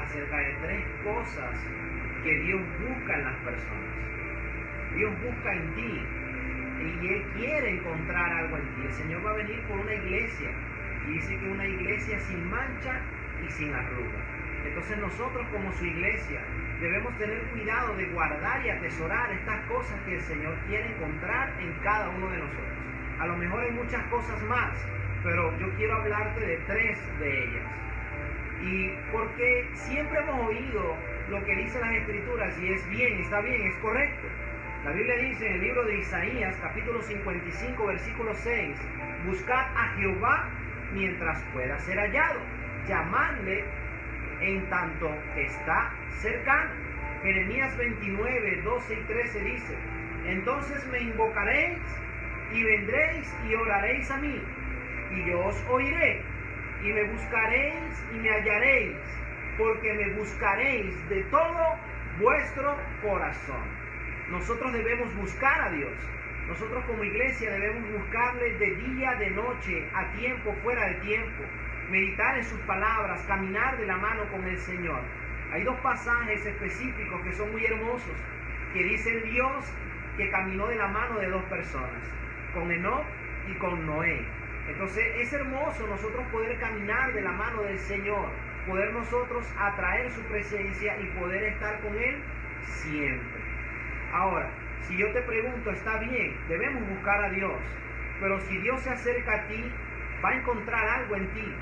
acerca de 3 cosas que Dios busca en las personas. Dios busca en ti y Él quiere encontrar algo en ti. El Señor va a venir por una iglesia y dice que una iglesia sin mancha y sin arruga. Entonces nosotros como su iglesia debemos tener cuidado de guardar y atesorar estas cosas que el Señor quiere encontrar en cada uno de nosotros. A lo mejor hay muchas cosas más, pero yo quiero hablarte de 3 de ellas. Y porque siempre hemos oído lo que dicen las Escrituras y es bien, está bien, es correcto. La Biblia dice en el libro de Isaías, capítulo 55, versículo 6, buscad a Jehová mientras pueda ser hallado, llamadle en tanto está cercano. Jeremías 29, 12 y 13 dice, entonces me invocaréis y vendréis y oraréis a mí, y yo os oiré, y me buscaréis y me hallaréis, porque me buscaréis de todo vuestro corazón. Nosotros debemos buscar a Dios. Nosotros como iglesia debemos buscarle de día, de noche, a tiempo, fuera de tiempo. Meditar en sus palabras, caminar de la mano con el Señor. Hay 2 pasajes específicos que son muy hermosos, que dice el Dios que caminó de la mano de 2 personas, con Enoc y con Noé. Entonces es hermoso nosotros poder caminar de la mano del Señor, poder nosotros atraer su presencia y poder estar con Él siempre. Ahora, si yo te pregunto, está bien, debemos buscar a Dios, pero si Dios se acerca a ti, va a encontrar algo en ti.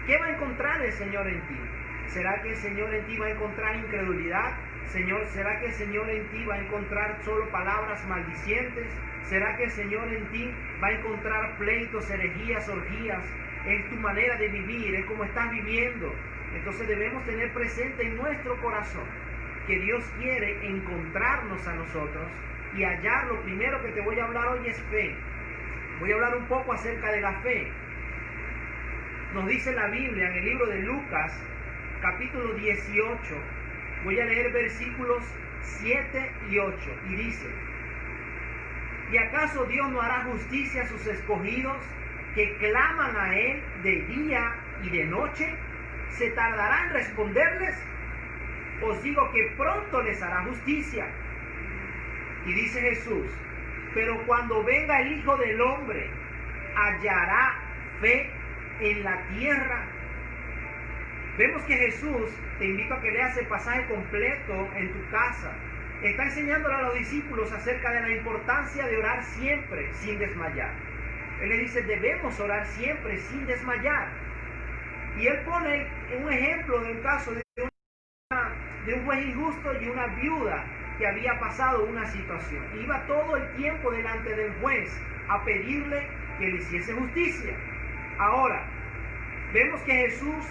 ¿Qué va a encontrar el Señor en ti? ¿Será que el Señor en ti va a encontrar incredulidad? ¿Será que el Señor en ti va a encontrar solo palabras maldicientes? ¿Será que el Señor en ti va a encontrar pleitos, herejías, orgías? Es tu manera de vivir, es como estás viviendo. Entonces debemos tener presente en nuestro corazón que Dios quiere encontrarnos a nosotros y hallar. Lo primero que te voy a hablar hoy es fe. Voy a hablar un poco acerca de la fe. Nos dice la Biblia en el libro de Lucas, capítulo 18, voy a leer versículos 7 y 8, y dice, ¿y acaso Dios no hará justicia a sus escogidos que claman a Él de día y de noche? ¿Se tardará en responderles? Os digo que pronto les hará justicia. Y dice Jesús, pero cuando venga el Hijo del Hombre, ¿hallará fe en la tierra? Vemos que Jesús, te invito a que leas el pasaje completo en tu casa, está enseñándole a los discípulos acerca de la importancia de orar siempre sin desmayar. Él le dice, debemos orar siempre sin desmayar. Y él pone un ejemplo de un caso de un juez injusto y una viuda que había pasado una situación. Iba todo el tiempo delante del juez a pedirle que le hiciese justicia. Ahora, vemos que Jesús,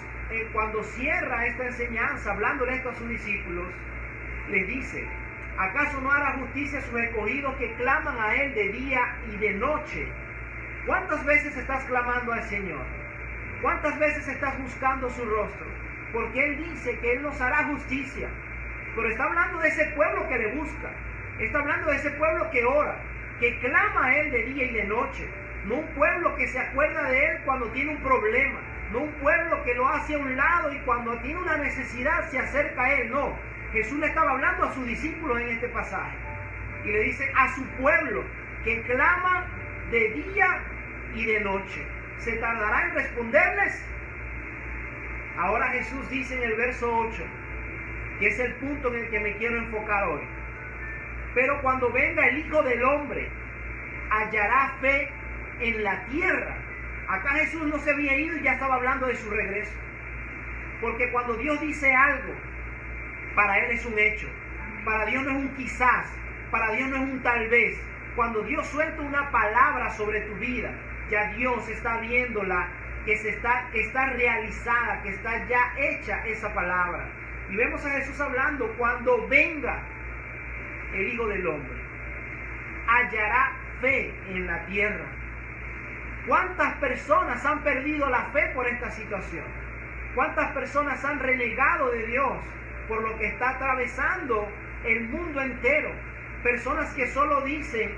cuando cierra esta enseñanza, hablándole esto a sus discípulos, les dice, ¿acaso no hará justicia a sus escogidos que claman a Él de día y de noche? ¿Cuántas veces estás clamando al Señor? ¿Cuántas veces estás buscando su rostro? Porque Él dice que Él nos hará justicia. Pero está hablando de ese pueblo que le busca. Está hablando de ese pueblo que ora, que clama a Él de día y de noche. No un pueblo que se acuerda de Él cuando tiene un problema. No un pueblo que lo hace a un lado y cuando tiene una necesidad se acerca a Él. No. Jesús le estaba hablando a sus discípulos en este pasaje. Y le dice a su pueblo que clama de día y de noche. ¿Se tardará en responderles? Ahora Jesús dice en el verso 8, que es el punto en el que me quiero enfocar hoy. Pero cuando venga el Hijo del Hombre, hallará fe en la tierra. Acá Jesús no se había ido y ya estaba hablando de su regreso. Porque cuando Dios dice algo, para Él es un hecho. Para Dios no es un quizás. Para Dios no es un tal vez. Cuando Dios suelta una palabra sobre tu vida, ya Dios está viéndola, que está realizada, que está ya hecha esa palabra. Y vemos a Jesús hablando, cuando venga el Hijo del Hombre, hallará fe en la tierra. ¿Cuántas personas han perdido la fe por esta situación? ¿Cuántas personas han renegado de Dios por lo que está atravesando el mundo entero? Personas que solo dicen,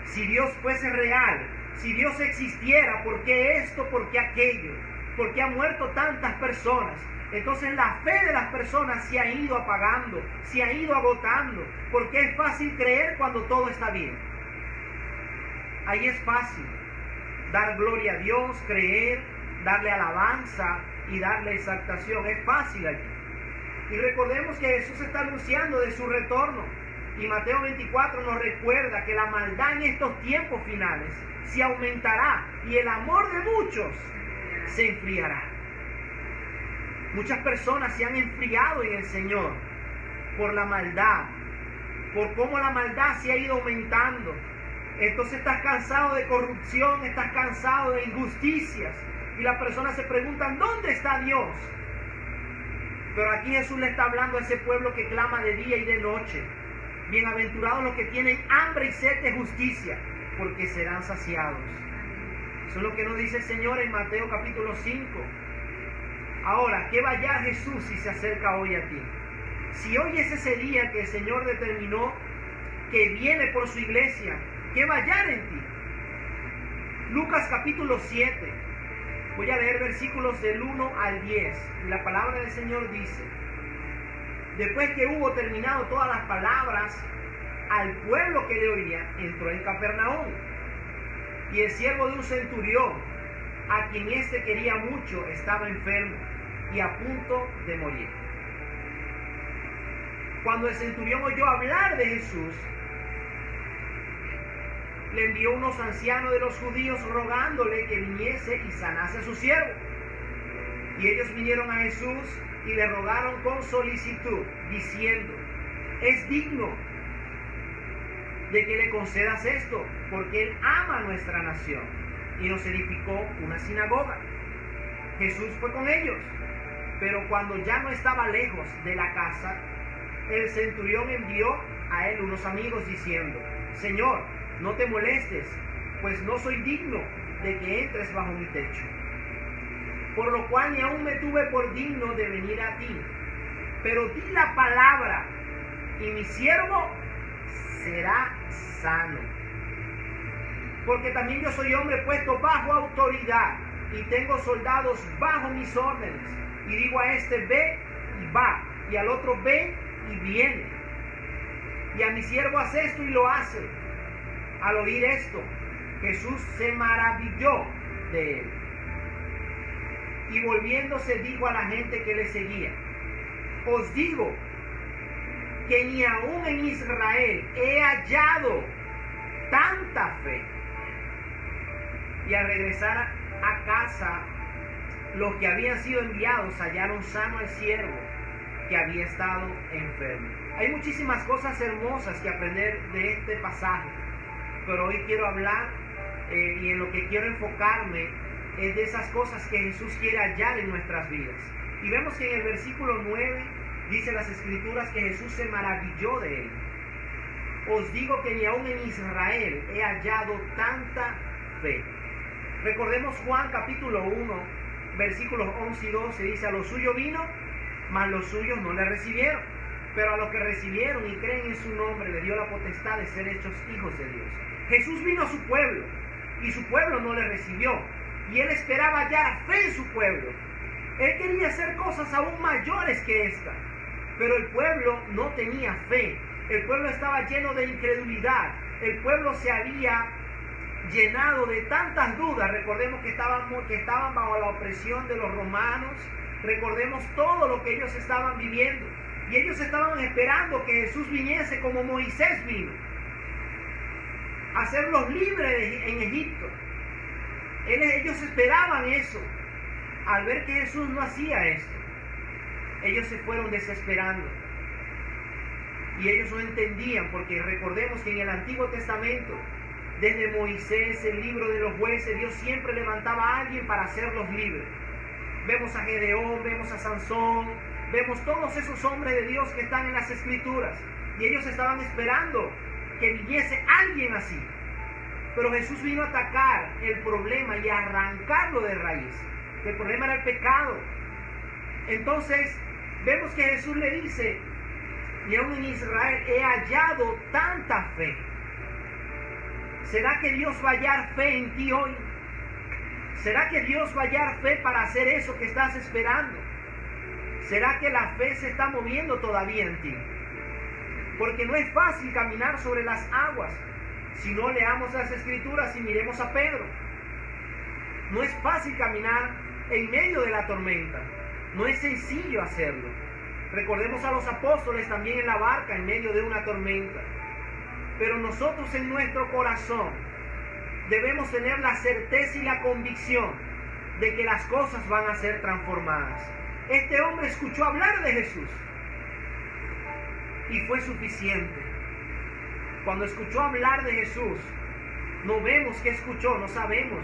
si Dios fuese real, si Dios existiera, ¿por qué esto? ¿Por qué aquello? porque han muerto tantas personas. Entonces la fe de las personas se ha ido apagando, se ha ido agotando, porque es fácil creer cuando todo está bien. Ahí es fácil dar gloria a Dios, creer, darle alabanza y darle exaltación. Es fácil allí. Y recordemos que Jesús está anunciando de su retorno. Y Mateo 24 nos recuerda que la maldad en estos tiempos finales se aumentará y el amor de muchos se enfriará. Muchas personas se han enfriado en el Señor por la maldad, por cómo la maldad se ha ido aumentando. Entonces estás cansado de corrupción, estás cansado de injusticias. Y las personas se preguntan, ¿dónde está Dios? Pero aquí Jesús le está hablando a ese pueblo que clama de día y de noche. Bienaventurados los que tienen hambre y sed de justicia, porque serán saciados. Eso es lo que nos dice el Señor en Mateo capítulo 5. Ahora, ¿qué va a hallar Jesús si se acerca hoy a ti? Si hoy es ese día que el Señor determinó que viene por su iglesia, ¿qué va a hallar en ti? Lucas capítulo 7. Voy a leer versículos del 1 al 10. Y la palabra del Señor dice: después que hubo terminado todas las palabras al pueblo que le oía, entró en Capernaum. Y el siervo de un centurión, a quien éste quería mucho, estaba enfermo y a punto de morir. Cuando el centurión oyó hablar de Jesús, le envió unos ancianos de los judíos rogándole que viniese y sanase a su siervo. Y ellos vinieron a Jesús y le rogaron con solicitud, diciendo: es digno de que le concedas esto, porque él ama a nuestra nación y nos edificó una sinagoga. Jesús fue con ellos, pero cuando ya no estaba lejos de la casa, el centurión envió a él unos amigos diciendo: Señor, no te molestes, pues no soy digno de que entres bajo mi techo. Por lo cual ni aún me tuve por digno de venir a ti. Pero di la palabra, y mi siervo será sano. Porque también yo soy hombre puesto bajo autoridad, y tengo soldados bajo mis órdenes. Y digo a este: ve, y va, y al otro: ve, y viene. Y a mi siervo: haz esto, y lo hace. Al oír esto, Jesús se maravilló de él. Y volviéndose dijo a la gente que le seguía: os digo que ni aún en Israel he hallado tanta fe. Y al regresar a casa, los que habían sido enviados hallaron sano al siervo que había estado enfermo. Hay muchísimas cosas hermosas que aprender de este pasaje, pero hoy quiero hablar y en lo que quiero enfocarme es de esas cosas que Jesús quiere hallar en nuestras vidas. Y vemos que en el versículo 9 dice las Escrituras que Jesús se maravilló de él. Os digo que ni aún en Israel he hallado tanta fe. Recordemos Juan capítulo 1, versículos 11 y 12, dice: a lo suyo vino, mas los suyos no le recibieron. Pero a los que recibieron y creen en su nombre le dio la potestad de ser hechos hijos de Dios. Jesús vino a su pueblo y su pueblo no le recibió. Y él esperaba hallar fe en su pueblo. Él quería hacer cosas aún mayores que esta. Pero el pueblo no tenía fe. El pueblo estaba lleno de incredulidad. El pueblo se había llenado de tantas dudas. Recordemos que estaban bajo la opresión de los romanos. Recordemos todo lo que ellos estaban viviendo. Y ellos estaban esperando que Jesús viniese como Moisés vino, a hacerlos libres en Egipto. Ellos esperaban eso. Al ver que Jesús no hacía esto, ellos se fueron desesperando. Y ellos no entendían, porque recordemos que en el Antiguo Testamento, desde Moisés, el libro de los jueces, Dios siempre levantaba a alguien para hacerlos libres. Vemos a Gedeón, vemos a Sansón, vemos todos esos hombres de Dios que están en las Escrituras. Y ellos estaban esperando que viniese alguien así. Pero Jesús vino a atacar el problema y a arrancarlo de raíz. El problema era el pecado. Entonces, vemos que Jesús le dice: ni aún en Israel he hallado tanta fe. ¿Será que Dios va a hallar fe en ti hoy? ¿Será que Dios va a hallar fe para hacer eso que estás esperando? ¿Será que la fe se está moviendo todavía en ti? Porque no es fácil caminar sobre las aguas. Si no leamos las Escrituras y miremos a Pedro. No es fácil caminar en medio de la tormenta. No es sencillo hacerlo. Recordemos a los apóstoles también en la barca en medio de una tormenta. Pero nosotros en nuestro corazón debemos tener la certeza y la convicción de que las cosas van a ser transformadas. Este hombre escuchó hablar de Jesús y fue suficiente. Cuando escuchó hablar de Jesús, no vemos qué escuchó, no sabemos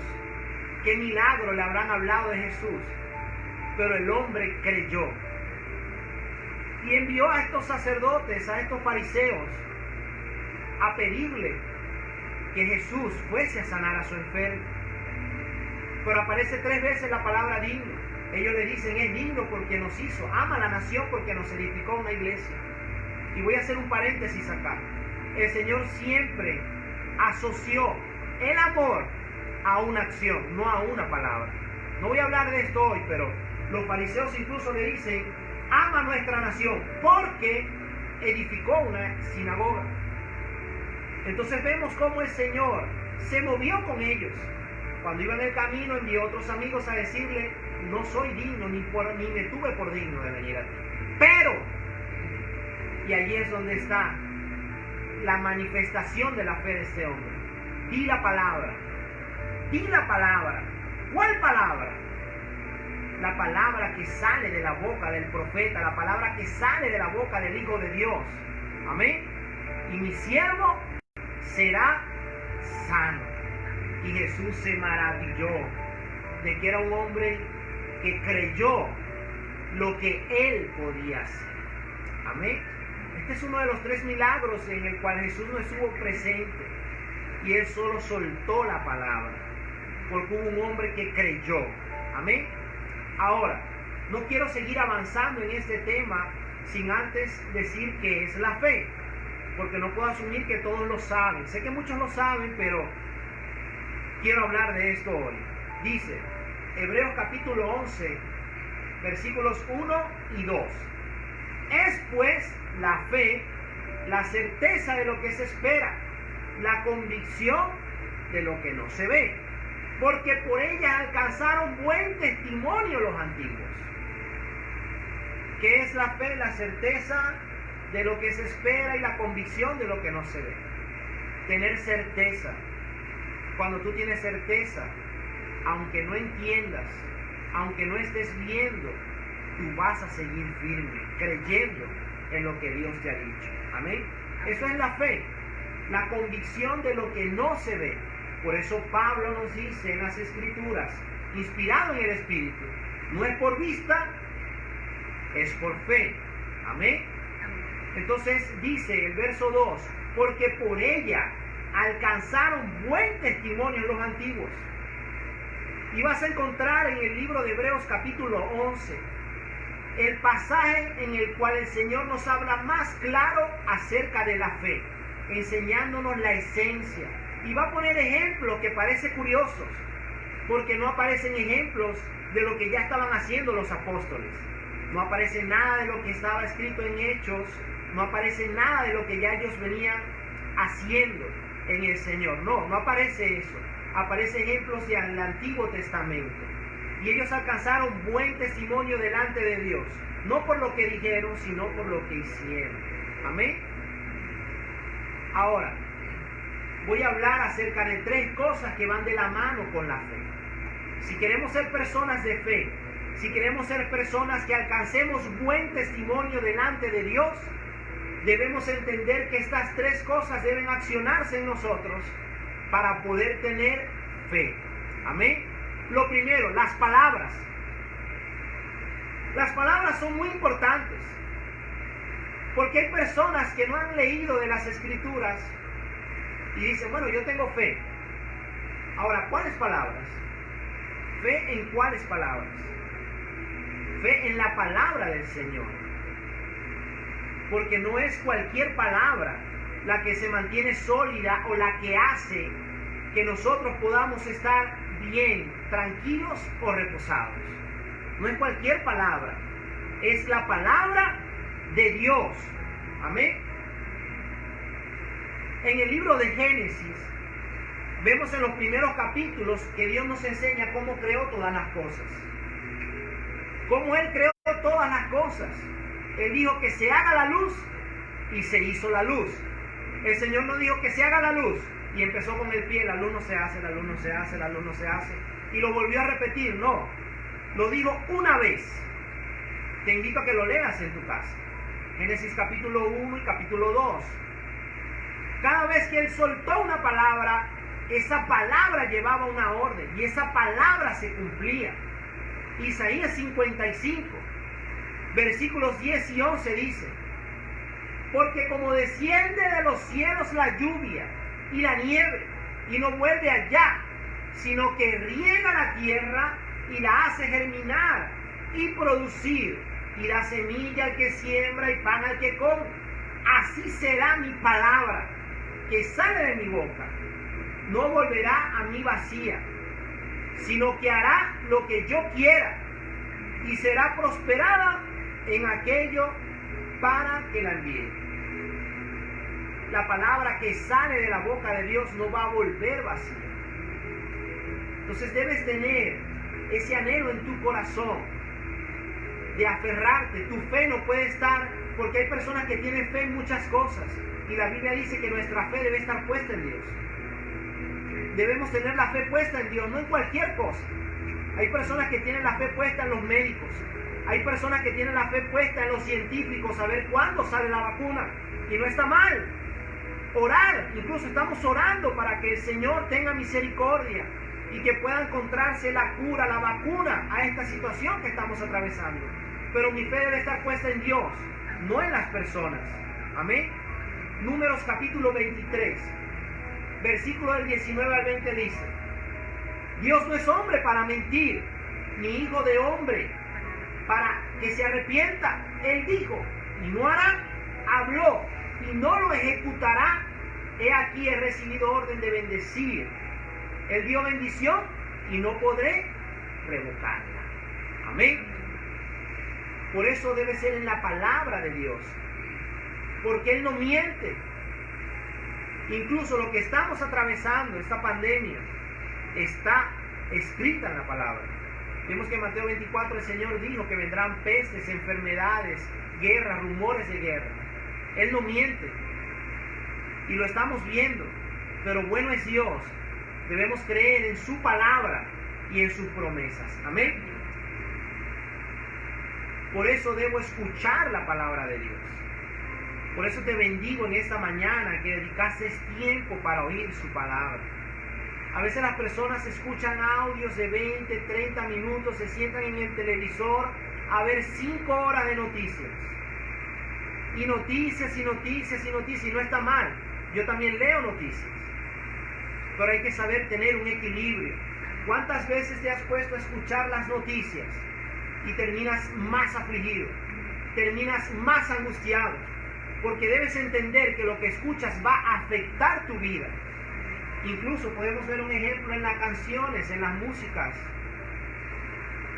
qué milagro le habrán hablado de Jesús, pero el hombre creyó y envió a estos sacerdotes, a estos fariseos, a pedirle que Jesús fuese a sanar a su enfermo. Pero aparece 3 veces la palabra digno. Ellos le dicen, es digno porque nos hizo, ama a la nación porque nos edificó una iglesia. Y voy a hacer un paréntesis acá. El Señor siempre asoció el amor a una acción, no a una palabra. No voy a hablar de esto hoy, pero los fariseos incluso le dicen, ama a nuestra nación porque edificó una sinagoga. Entonces vemos cómo el Señor se movió con ellos. Cuando iba en el camino envió a otros amigos a decirle, no soy digno, ni me tuve por digno de venir a ti. Pero, y allí es donde está la manifestación de la fe de este hombre. Di la palabra. Di la palabra. ¿Cuál palabra? La palabra que sale de la boca del profeta, la palabra que sale de la boca del Hijo de Dios. Amén. Y mi siervo será sano. Y Jesús se maravilló de que era un hombre que creyó lo que él podía hacer. Amén. Este es uno de los 3 milagros en el cual Jesús no estuvo presente y él solo soltó la palabra porque hubo un hombre que creyó. Amén. Ahora, no quiero seguir avanzando en este tema sin antes decir qué es la fe, porque no puedo asumir que todos lo saben. Sé que muchos lo saben, pero quiero hablar de esto hoy. Dice Hebreos capítulo 11, versículos 1 y 2. Es pues la fe, la certeza de lo que se espera, la convicción de lo que no se ve, porque por ella alcanzaron buen testimonio los antiguos. ¿Qué es la fe? La certeza de lo que se espera y la convicción de lo que no se ve. Tener certeza. Cuando tú tienes certeza, aunque no entiendas, aunque no estés viendo, tú vas a seguir firme, creyendo en lo que Dios te ha dicho. Amén. Eso es la fe, la convicción de lo que no se ve. Por eso Pablo nos dice en las Escrituras, inspirado en el Espíritu, no es por vista, es por fe. Amén. Entonces dice el verso 2, porque por ella alcanzaron buen testimonio los antiguos. Y vas a encontrar en el libro de Hebreos capítulo 11 el pasaje en el cual el Señor nos habla más claro acerca de la fe, enseñándonos la esencia. Y va a poner ejemplos que parecen curiosos, porque no aparecen ejemplos de lo que ya estaban haciendo los apóstoles. No aparece nada de lo que estaba escrito en Hechos, no aparece nada de lo que ya ellos venían haciendo en el Señor. No aparece eso. Aparece ejemplos del Antiguo Testamento. Y ellos alcanzaron buen testimonio delante de Dios, no por lo que dijeron, sino por lo que hicieron. Amén. Ahora, voy a hablar acerca de 3 cosas que van de la mano con la fe. Si queremos ser personas de fe, si queremos ser personas que alcancemos buen testimonio delante de Dios, debemos entender que estas 3 cosas deben accionarse en nosotros para poder tener fe. Amén. Lo primero, las palabras. Las palabras son muy importantes, porque hay personas que no han leído de las Escrituras y dicen, bueno, yo tengo fe. Ahora, ¿cuáles palabras? ¿Fe en cuáles palabras? Fe en la palabra del Señor. Porque no es cualquier palabra la que se mantiene sólida o la que hace que nosotros podamos estar bien, tranquilos o reposados. No es cualquier palabra, es la palabra de Dios. Amén. En el libro de Génesis vemos en los primeros capítulos que Dios nos enseña cómo creó todas las cosas. Cómo Él creó todas las cosas. Él dijo que se haga la luz y se hizo la luz. El Señor no dijo que se haga la luz y empezó con el pie, la luz no se hace, la luz no se hace, la luz no se hace. Y lo volvió a repetir, no. Lo dijo una vez. Te invito a que lo leas en tu casa. Génesis capítulo 1 y capítulo 2. Cada vez que Él soltó una palabra, esa palabra llevaba una orden y esa palabra se cumplía. Isaías 55, versículos 10 y 11 dice: porque como desciende de los cielos la lluvia y la nieve, y no vuelve allá, sino que riega la tierra y la hace germinar y producir, y da semilla al que siembra y pan al que come, así será mi palabra que sale de mi boca. No volverá a mí vacía, sino que hará lo que yo quiera, y será prosperada en aquello para que la envíe. La palabra que sale de la boca de Dios no va a volver vacía. Entonces debes tener ese anhelo en tu corazón de aferrarte. Tu fe no puede estar, porque hay personas que tienen fe en muchas cosas, y la Biblia dice que nuestra fe debe estar puesta en Dios. Debemos tener la fe puesta en Dios, no en cualquier cosa. Hay personas que tienen la fe puesta en los médicos. Hay personas que tienen la fe puesta en los científicos, a ver cuándo sale la vacuna. Y no está mal orar, incluso estamos orando para que el Señor tenga misericordia y que pueda encontrarse la cura, la vacuna a esta situación que estamos atravesando. Pero mi fe debe estar puesta en Dios, no en las personas. Amén. Números capítulo 23, versículo del 19 al 20 dice: Dios no es hombre para mentir, ni hijo de hombre para que se arrepienta. Él dijo y no hará, habló y no lo ejecutará. He aquí he recibido orden de bendecir. Él dio bendición y no podré revocarla. Amén. Por eso debe ser en la palabra de Dios, porque Él no miente. Incluso lo que estamos atravesando, esta pandemia, está escrita en la palabra. Vemos que en Mateo 24 el Señor dijo que vendrán pestes, enfermedades, guerras, rumores de guerra. Él no miente y lo estamos viendo, pero bueno es Dios. Debemos creer en su palabra y en sus promesas. Amén. Por eso debo escuchar la palabra de Dios. Por eso te bendigo en esta mañana que dedicases tiempo para oír su palabra. A veces las personas escuchan audios de 20, 30 minutos, se sientan en el televisor a ver 5 horas de noticias. Y noticias y noticias y noticias, y no está mal. Yo también leo noticias. Pero hay que saber tener un equilibrio. ¿Cuántas veces te has puesto a escuchar las noticias y terminas más afligido? Terminas más angustiado. Porque debes entender que lo que escuchas va a afectar tu vida. Incluso podemos ver un ejemplo en las canciones, en las músicas.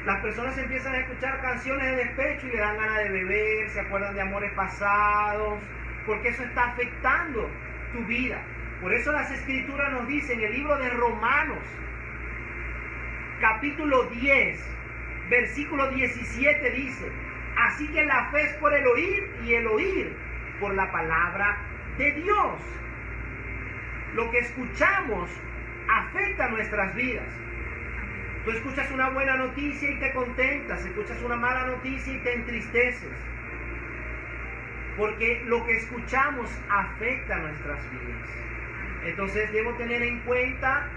Las personas empiezan a escuchar canciones de despecho y le dan ganas de beber, se acuerdan de amores pasados, porque eso está afectando tu vida. Por eso las Escrituras nos dicen en el libro de Romanos, capítulo 10, versículo 17 dice: así que la fe es por el oír y el oír por la palabra de Dios. Lo que escuchamos afecta nuestras vidas. Tú escuchas una buena noticia y te contentas, escuchas una mala noticia y te entristeces. Porque lo que escuchamos afecta nuestras vidas. Entonces debo tener en cuenta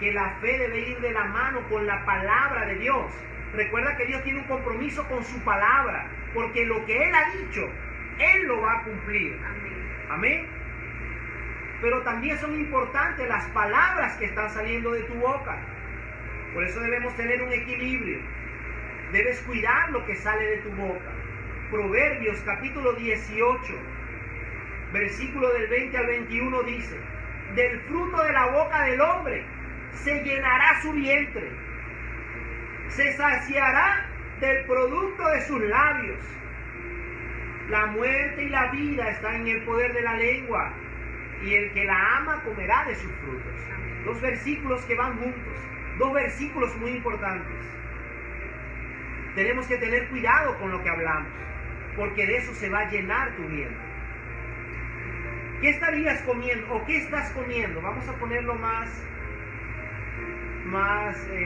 que la fe debe ir de la mano con la palabra de Dios. Recuerda que Dios tiene un compromiso con su palabra, porque lo que Él ha dicho, Él lo va a cumplir. Amén. Pero también son importantes las palabras que están saliendo de tu boca. Por eso debemos tener un equilibrio. Debes cuidar lo que sale de tu boca. Proverbios capítulo 18, versículo del 20 al 21 dice: del fruto de la boca del hombre se llenará su vientre, se saciará del producto de sus labios. La muerte y la vida están en el poder de la lengua, y el que la ama comerá de sus frutos. Dos versículos que van juntos, dos versículos muy importantes. Tenemos que tener cuidado con lo que hablamos, porque de eso se va a llenar tu vientre. ¿Qué estarías comiendo o qué estás comiendo? Vamos a ponerlo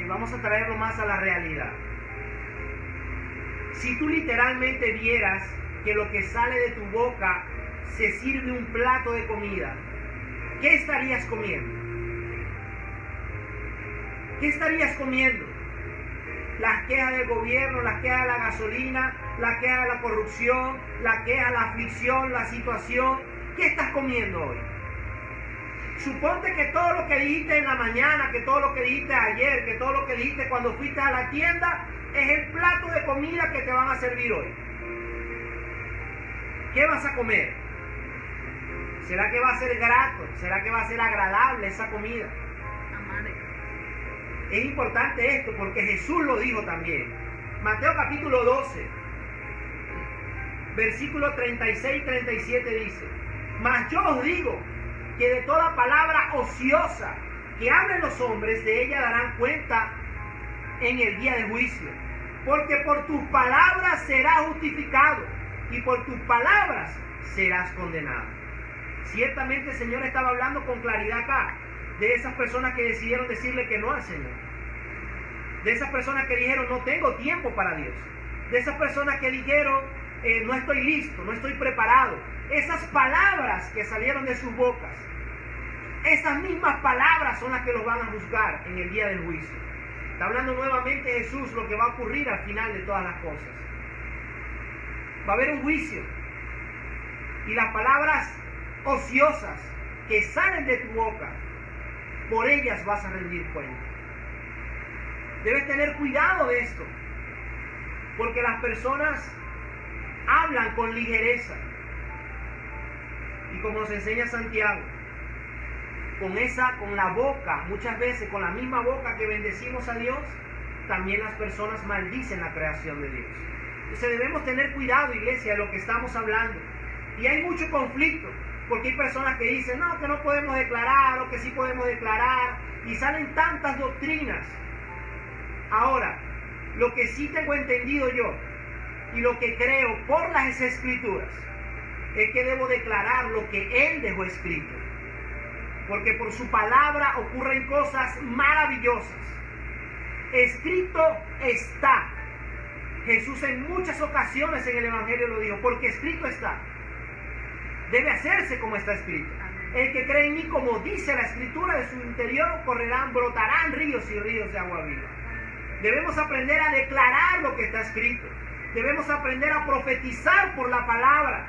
vamos a traerlo más a la realidad. Si tú literalmente vieras que lo que sale de tu boca se sirve un plato de comida, ¿qué estarías comiendo? ¿Qué estarías comiendo? Las quejas del gobierno, las quejas de la gasolina, las quejas de la corrupción, las quejas de la aflicción, la situación. ¿Qué estás comiendo hoy? Suponte que todo lo que dijiste en la mañana, que todo lo que dijiste ayer, que todo lo que dijiste cuando fuiste a la tienda, es el plato de comida que te van a servir hoy. ¿Qué vas a comer? ¿Será que va a ser grato? ¿Será que va a ser agradable esa comida? Es importante esto porque Jesús lo dijo también. Mateo capítulo 12, versículo 36 y 37 dice: mas yo os digo que de toda palabra ociosa que hablen los hombres, de ella darán cuenta en el día del juicio. Porque por tus palabras serás justificado y por tus palabras serás condenado. Ciertamente el Señor estaba hablando con claridad acá de esas personas que decidieron decirle que no al Señor, de esas personas que dijeron no tengo tiempo para Dios, de esas personas que dijeron no estoy listo, no estoy preparado. Esas palabras que salieron de sus bocas, esas mismas palabras son las que los van a juzgar en el día del juicio. Está hablando nuevamente Jesús lo que va a ocurrir al final de todas las cosas. Va a haber un juicio y las palabras ociosas que salen de tu boca, por ellas vas a rendir cuenta. Debes tener cuidado de esto, porque las personas hablan con ligereza, y como nos enseña Santiago, con la boca, muchas veces con la misma boca que bendecimos a Dios, también las personas maldicen la creación de Dios. Entonces debemos tener cuidado, iglesia, de lo que estamos hablando. Y hay mucho conflicto, porque hay personas que dicen, no, que no podemos declarar, o que sí podemos declarar, y salen tantas doctrinas. Ahora, lo que sí tengo entendido yo, y lo que creo por las Escrituras, es que debo declarar lo que Él dejó escrito. Porque por su palabra ocurren cosas maravillosas. Escrito está. Jesús en muchas ocasiones en el Evangelio lo dijo, porque escrito está. Debe hacerse como está escrito. El que cree en mí, como dice la Escritura, de su interior brotarán ríos y ríos de agua viva. Debemos aprender a declarar lo que está escrito. Debemos aprender a profetizar por la palabra,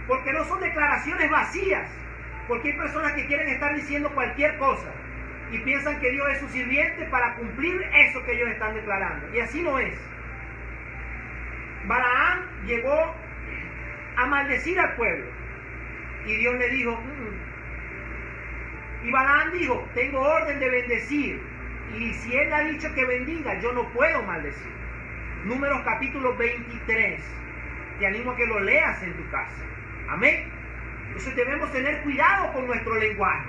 porque no son declaraciones vacías, porque hay personas que quieren estar diciendo cualquier cosa y piensan que Dios es su sirviente para cumplir eso que ellos están declarando, y así no es. Balaam llegó a maldecir al pueblo y Dios le dijo, y Balaam dijo, tengo orden de bendecir, y si él ha dicho que bendiga, yo no puedo maldecir. Números capítulo 23, te animo a que lo leas en tu casa. Amén. Entonces debemos tener cuidado con nuestro lenguaje.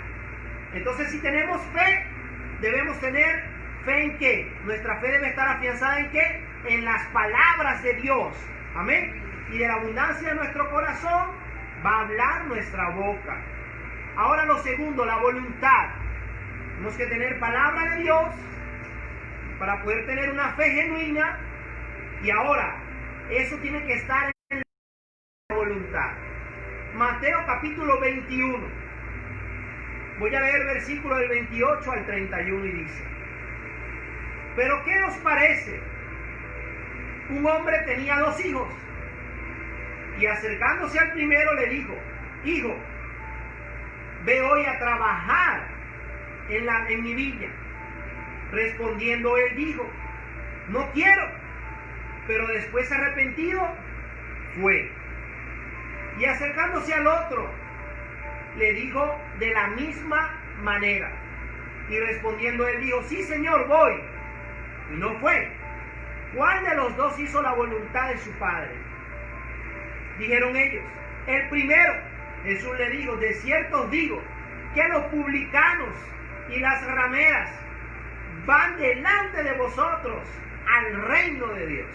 Entonces si tenemos fe, debemos tener fe en qué. Nuestra fe debe estar afianzada en qué, en las palabras de Dios. Amén. Y de la abundancia de nuestro corazón va a hablar nuestra boca. Ahora lo segundo, la voluntad. Tenemos que tener palabra de Dios para poder tener una fe genuina. Y ahora, eso tiene que estar en la voluntad. Mateo capítulo 21. Voy a leer versículo del 28 al 31 y dice: pero ¿qué os parece? Un hombre tenía 2 hijos, y acercándose al primero le dijo: hijo, ve hoy a trabajar en mi viña. Respondiendo él dijo: no quiero. Pero después arrepentido fue. Y acercándose al otro le dijo de la misma manera. Y respondiendo él dijo, sí, Señor, voy. Y no fue. ¿Cuál de los dos hizo la voluntad de su padre? Dijeron ellos, el primero. Jesús le dijo, de cierto os digo, que los publicanos y las rameras van delante de vosotros al reino de Dios.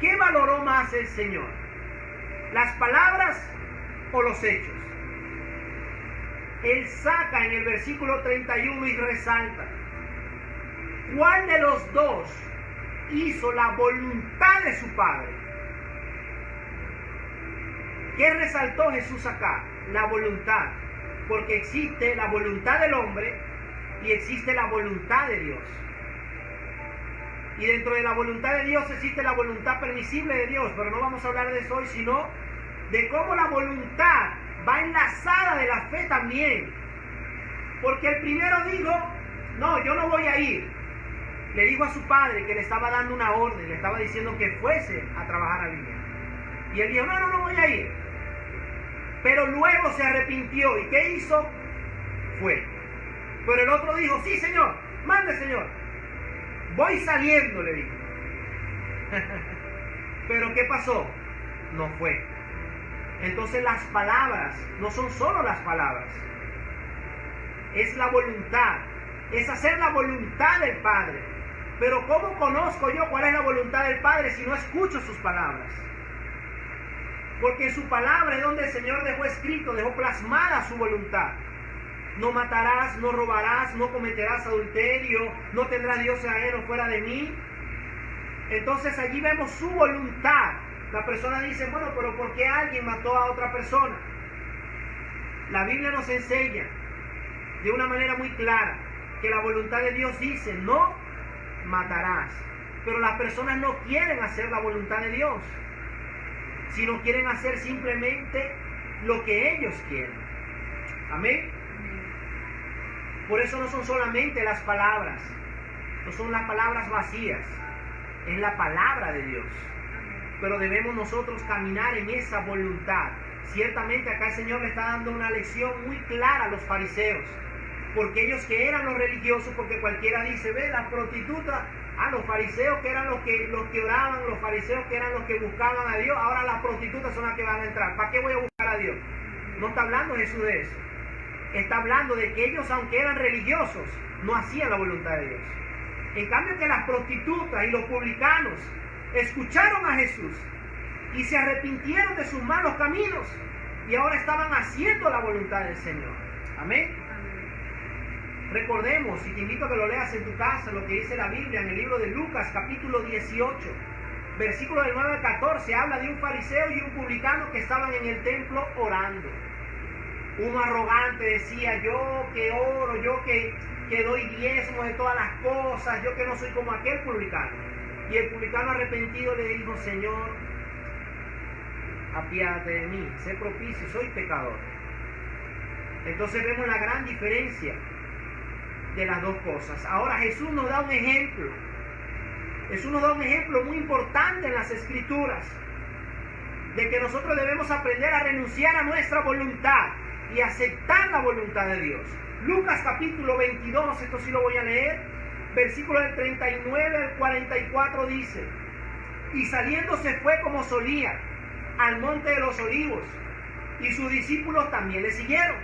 ¿Qué valoró más el Señor? ¿Las palabras o los hechos? Él saca en el versículo 31 y resalta, ¿cuál de los dos hizo la voluntad de su Padre? ¿Qué resaltó Jesús acá? La voluntad, porque existe la voluntad del hombre y existe la voluntad de Dios. Y dentro de la voluntad de Dios existe la voluntad permisible de Dios, pero no vamos a hablar de eso hoy, sino de cómo la voluntad va enlazada de la fe también. Porque el primero dijo, no, yo no voy a ir. Le dijo a su padre que le estaba dando una orden, le estaba diciendo que fuese a trabajar a Viña. Y él dijo, no voy a ir. Pero luego se arrepintió. ¿Y qué hizo? Fue. Pero el otro dijo, sí, Señor, mande, Señor. Voy saliendo, le dijo. Pero ¿qué pasó? No fue. Entonces las palabras no son solo las palabras. Es la voluntad. Es hacer la voluntad del Padre. Pero ¿cómo conozco yo cuál es la voluntad del Padre si no escucho sus palabras? Porque su palabra es donde el Señor dejó escrito, dejó plasmada su voluntad. No matarás, no robarás, no cometerás adulterio, no tendrás dioses ajenos fuera de mí. Entonces allí vemos su voluntad. La persona dice, bueno, pero ¿por qué alguien mató a otra persona? La Biblia nos enseña de una manera muy clara que la voluntad de Dios dice, no matarás. Pero las personas no quieren hacer la voluntad de Dios, sino quieren hacer simplemente lo que ellos quieren. Amén. Por eso no son solamente las palabras, no son las palabras vacías, es la palabra de Dios. Pero debemos nosotros caminar en esa voluntad. Ciertamente acá el Señor le está dando una lección muy clara a los fariseos, porque ellos que eran los religiosos, porque cualquiera dice, ve, las prostitutas, los fariseos que eran los que oraban, los fariseos que eran los que buscaban a Dios, ahora las prostitutas son las que van a entrar. ¿Para qué voy a buscar a Dios? No está hablando Jesús de eso. Está hablando de que ellos, aunque eran religiosos, no hacían la voluntad de Dios. En cambio que las prostitutas y los publicanos escucharon a Jesús y se arrepintieron de sus malos caminos y ahora estaban haciendo la voluntad del Señor. Amén. Recordemos, y te invito a que lo leas en tu casa, lo que dice la Biblia en el libro de Lucas, capítulo 18, versículo del 9 al 14, habla de un fariseo y un publicano que estaban en el templo orando. Uno arrogante decía, yo que oro, yo que doy diezmo de todas las cosas, yo que no soy como aquel publicano. Y el publicano arrepentido le dijo, Señor, apiádate de mí, sé propicio, soy pecador. Entonces vemos la gran diferencia de las dos cosas. Ahora Jesús nos da un ejemplo. Jesús nos da un ejemplo muy importante en las Escrituras, de que nosotros debemos aprender a renunciar a nuestra voluntad y aceptar la voluntad de Dios. Lucas capítulo 22, esto sí lo voy a leer, versículo del 39 al 44 dice, y saliendo se fue como solía al monte de los olivos, y sus discípulos también le siguieron.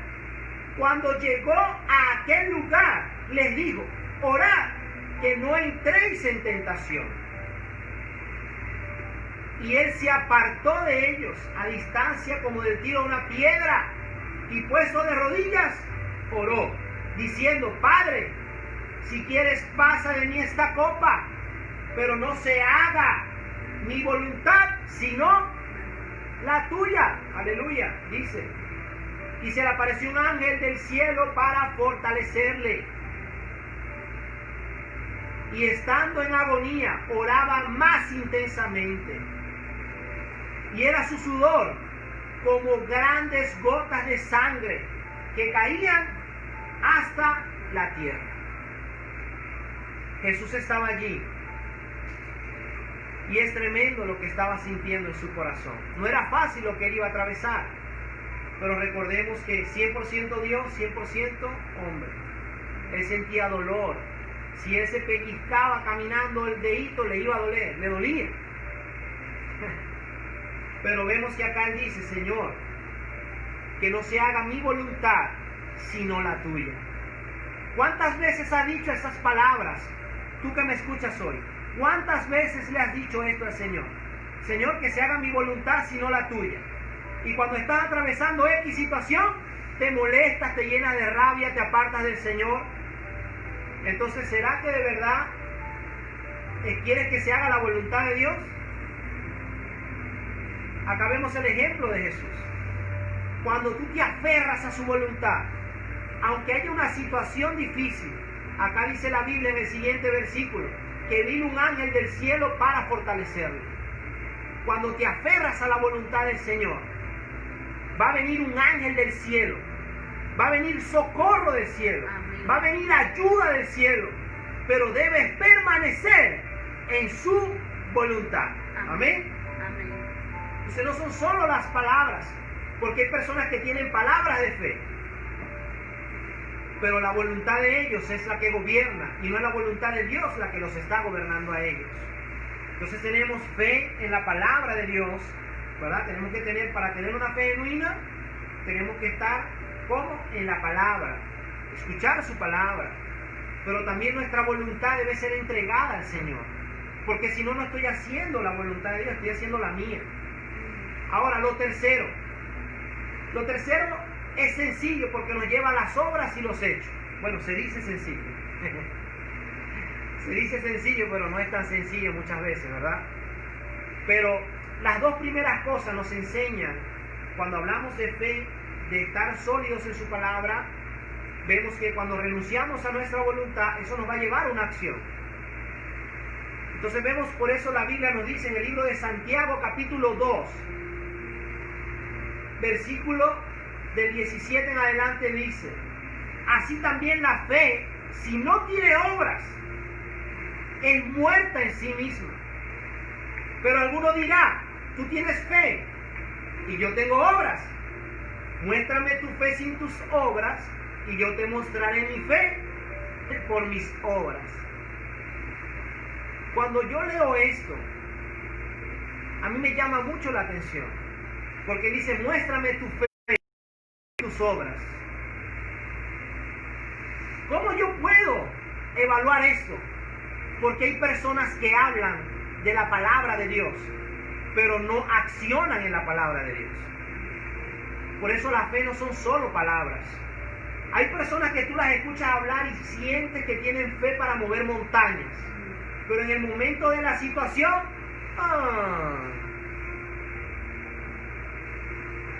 Cuando llegó a aquel lugar, les dijo, orad, que no entréis en tentación. Y él se apartó de ellos a distancia como del tiro de una piedra, y puesto de rodillas, oró, diciendo, Padre, si quieres pasa de mí esta copa, pero no se haga mi voluntad, sino la tuya. Aleluya, dice. Y se le apareció un ángel del cielo para fortalecerle. Y estando en agonía, oraba más intensamente. Y era su sudor como grandes gotas de sangre que caían hasta la tierra. Jesús estaba allí. Y es tremendo lo que estaba sintiendo en su corazón. No era fácil lo que él iba a atravesar. Pero recordemos que 100% Dios, 100% hombre. Él sentía dolor. Si él se pellizcaba caminando el dedito, le iba a doler, le dolía. Pero vemos que acá él dice, Señor, que no se haga mi voluntad, sino la tuya. ¿Cuántas veces ha dicho esas palabras? Tú que me escuchas hoy, ¿cuántas veces le has dicho esto al Señor? Señor, que se haga mi voluntad, sino la tuya. Y cuando estás atravesando X situación, te molestas, te llenas de rabia, te apartas del Señor. Entonces, ¿será que de verdad quieres que se haga la voluntad de Dios? Acá vemos el ejemplo de Jesús. Cuando tú te aferras a su voluntad, aunque haya una situación difícil, acá dice la Biblia en el siguiente versículo, que vino un ángel del cielo para fortalecerlo. Cuando te aferras a la voluntad del Señor, va a venir un ángel del cielo, va a venir socorro del cielo, amén, va a venir ayuda del cielo, pero debes permanecer en su voluntad. Amén. Amén. Entonces no son solo las palabras, porque hay personas que tienen palabras de fe, pero la voluntad de ellos es la que gobierna y no es la voluntad de Dios la que los está gobernando a ellos. Entonces tenemos fe en la palabra de Dios, ¿verdad? Tenemos que tener, para tener una fe genuina, tenemos que estar como en la palabra, escuchar su palabra, pero también nuestra voluntad debe ser entregada al Señor, porque si no, no estoy haciendo la voluntad de Dios, estoy haciendo la mía. Ahora, lo tercero es sencillo porque nos lleva a las obras y los hechos. Bueno, se dice sencillo. Se dice sencillo, pero no es tan sencillo muchas veces, ¿verdad? Pero las dos primeras cosas nos enseñan, cuando hablamos de fe, de estar sólidos en su palabra, vemos que cuando renunciamos a nuestra voluntad, eso nos va a llevar a una acción. Entonces vemos, por eso la Biblia nos dice en el libro de Santiago, capítulo 2, versículo del 17 en adelante, dice: así también la fe, si no tiene obras, es muerta en sí misma. Pero alguno dirá: tú tienes fe y yo tengo obras. Muéstrame tu fe sin tus obras y yo te mostraré mi fe por mis obras. Cuando yo leo esto, a mí me llama mucho la atención, porque dice: muéstrame tu fe y tus obras. ¿Cómo yo puedo evaluar esto? Porque hay personas que hablan de la palabra de Dios, pero no accionan en la palabra de Dios. Por eso la fe no son solo palabras. Hay personas que tú las escuchas hablar y sientes que tienen fe para mover montañas, pero en el momento de la situación,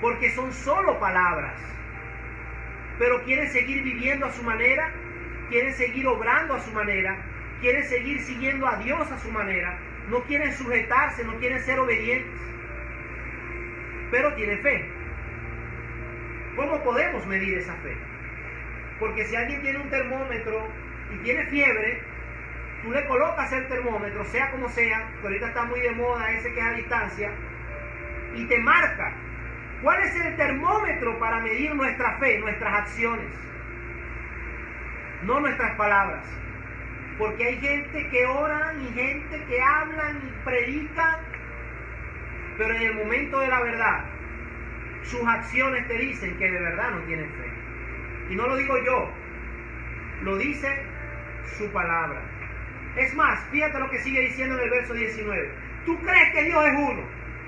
porque son solo palabras, pero quieren seguir viviendo a su manera, quieren seguir obrando a su manera, quieren seguir siguiendo a Dios a su manera, no quieren sujetarse, no quieren ser obedientes, pero tienen fe. ¿Cómo podemos medir esa fe? Porque si alguien tiene un termómetro y tiene fiebre, tú le colocas el termómetro, sea como sea, que ahorita está muy de moda ese que es a distancia, y te marca. ¿Cuál es el termómetro para medir nuestra fe, nuestras acciones? No nuestras palabras. Porque hay gente que ora y gente que hablan y predican, pero en el momento de la verdad, sus acciones te dicen que de verdad no tienen fe. Y no lo digo yo, lo dice su palabra. Es más, fíjate lo que sigue diciendo en el verso 19. Tú crees que Dios es uno,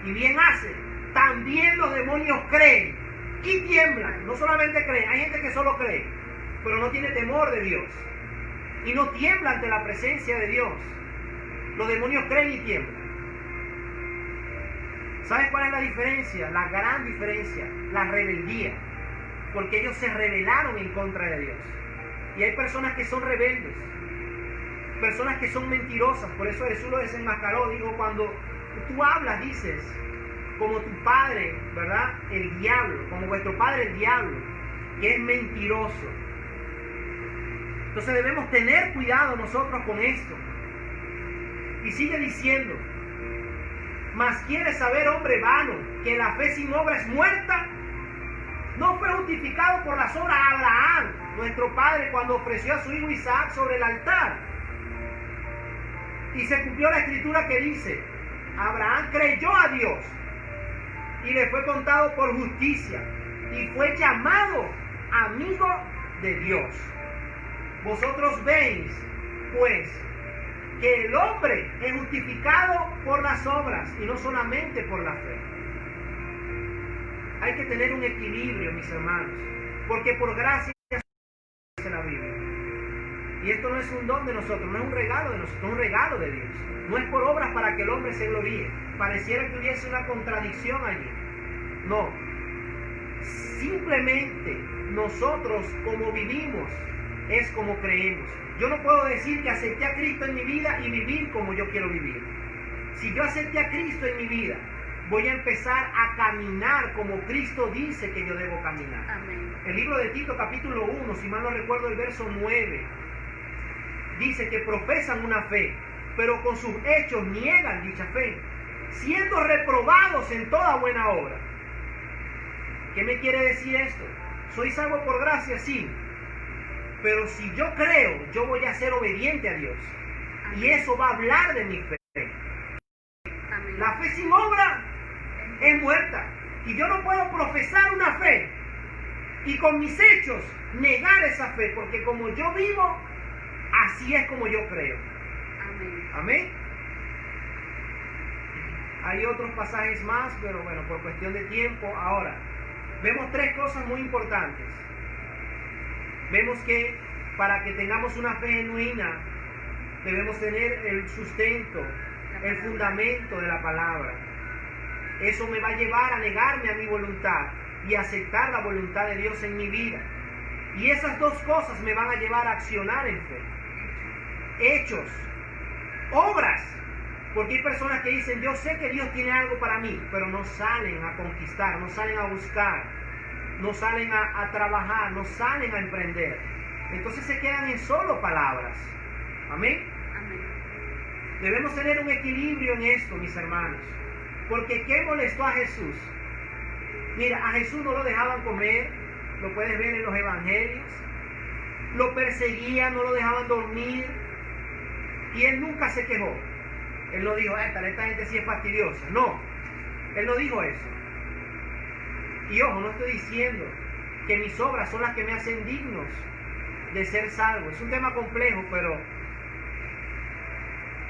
y bien hace. También los demonios creen y tiemblan. No solamente creen, hay gente que solo cree, pero no tiene temor de Dios y no tiembla ante la presencia de Dios. Los demonios creen y tiemblan. ¿Sabes cuál es la diferencia? La gran diferencia, la rebeldía. Porque ellos se rebelaron en contra de Dios. Y hay personas que son rebeldes, personas que son mentirosas. Por eso Jesús lo desenmascaró. Digo, cuando tú hablas, dices, como tu padre, ¿verdad? El diablo, como vuestro padre el diablo, que es mentiroso. Entonces debemos tener cuidado nosotros con esto. Y sigue diciendo: mas quieres saber, hombre vano, que la fe sin obra es muerta. No fue justificado por las obras Abraham, nuestro padre, cuando ofreció a su hijo Isaac sobre el altar. Y se cumplió la escritura que dice: Abraham creyó a Dios y le fue contado por justicia y fue llamado amigo de Dios. Vosotros veis, pues, que el hombre es justificado por las obras y no solamente por la fe. Hay que tener un equilibrio, mis hermanos, porque por gracia dice la Biblia. Y esto no es un don de nosotros, no es un regalo de nosotros, es un regalo de Dios. No es por obras para que el hombre se gloríe. Pareciera que hubiese una contradicción allí. No. Simplemente nosotros, como vivimos, es como creemos. Yo no puedo decir que acepté a Cristo en mi vida y vivir como yo quiero vivir. Si yo acepté a Cristo en mi vida, voy a empezar a caminar como Cristo dice que yo debo caminar. Amén. El libro de Tito, capítulo 1, si mal no recuerdo el verso 9, dice que profesan una fe, pero con sus hechos niegan dicha fe, siendo reprobados en toda buena obra. ¿Qué me quiere decir esto? ¿Soy salvo por gracia? Sí. Pero si yo creo, yo voy a ser obediente a Dios. Y eso va a hablar de mi fe. Amén. La fe sin obra es muerta. Y yo no puedo profesar una fe y con mis hechos negar esa fe, porque como yo vivo, así es como yo creo. Amén. Amén. Hay otros pasajes más, pero bueno, por cuestión de tiempo. Ahora, vemos tres cosas muy importantes. Vemos que para que tengamos una fe genuina, debemos tener el sustento, el fundamento de la palabra. Eso me va a llevar a negarme a mi voluntad y aceptar la voluntad de Dios en mi vida. Y esas dos cosas me van a llevar a accionar en fe. Hechos, obras. Porque hay personas que dicen: yo sé que Dios tiene algo para mí, pero no salen a conquistar, no salen a buscar, no salen a trabajar, no salen a emprender. Entonces se quedan en solo palabras. Amén. Amén. Debemos tener un equilibrio en esto, mis hermanos. Porque ¿qué molestó a Jesús? Mira, a Jesús no lo dejaban comer, lo puedes ver en los evangelios. Lo perseguían, no lo dejaban dormir. Y él nunca se quejó. Él no dijo: esta gente sí es fastidiosa. No, él no dijo eso. Y ojo, no estoy diciendo que mis obras son las que me hacen dignos de ser salvo. Es un tema complejo, pero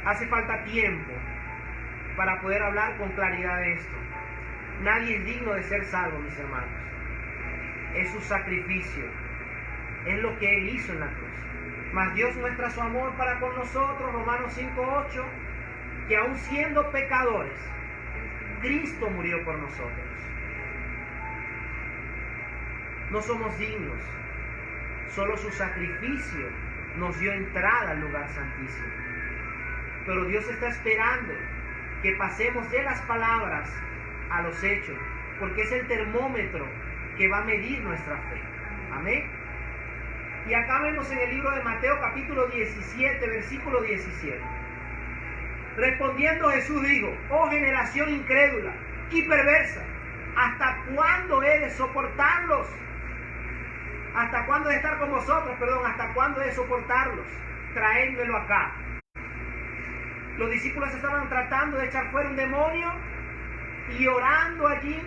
hace falta tiempo para poder hablar con claridad de esto. Nadie es digno de ser salvo, mis hermanos. Es su sacrificio, es lo que Él hizo en la cruz. Mas Dios muestra su amor para con nosotros, Romanos 5:8, que aun siendo pecadores, Cristo murió por nosotros. No somos dignos, solo su sacrificio nos dio entrada al lugar santísimo. Pero Dios está esperando que pasemos de las palabras a los hechos, porque es el termómetro que va a medir nuestra fe. Amén. Y acá vemos en el libro de Mateo capítulo 17, versículo 17. Respondiendo Jesús dijo: oh generación incrédula y perversa, ¿hasta cuándo he de soportarlos? ¿Hasta cuándo he de estar con vosotros? ¿Hasta cuándo he de soportarlos? Traédmelo acá. Los discípulos estaban tratando de echar fuera un demonio y orando allí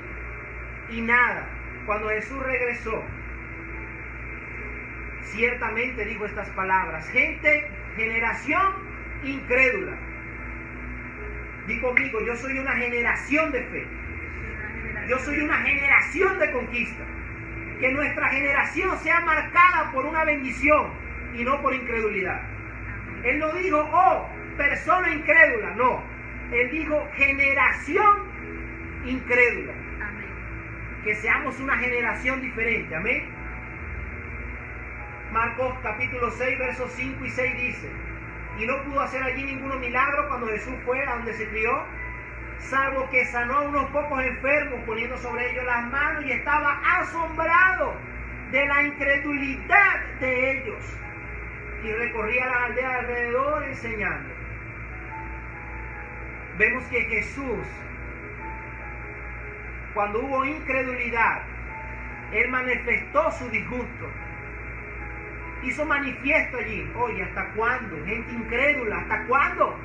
y nada. Cuando Jesús regresó, ciertamente dijo estas palabras: generación incrédula. Di conmigo: yo soy una generación de fe. Yo soy una generación de conquista. Que nuestra generación sea marcada por una bendición y no por incredulidad. Él no dijo: oh, persona incrédula. No. Él dijo: generación incrédula. Amén. Que seamos una generación diferente. Amén. Marcos capítulo 6, versos 5 y 6 dice: y no pudo hacer allí ninguno milagro cuando Jesús fue a donde se crió, salvo que sanó a unos pocos enfermos poniendo sobre ellos las manos, y estaba asombrado de la incredulidad de ellos, y recorría las aldeas alrededor enseñando. Vemos que Jesús, cuando hubo incredulidad, Él manifestó su disgusto. Hizo manifiesto allí. Oye, ¿hasta cuándo? Gente incrédula, ¿hasta cuándo?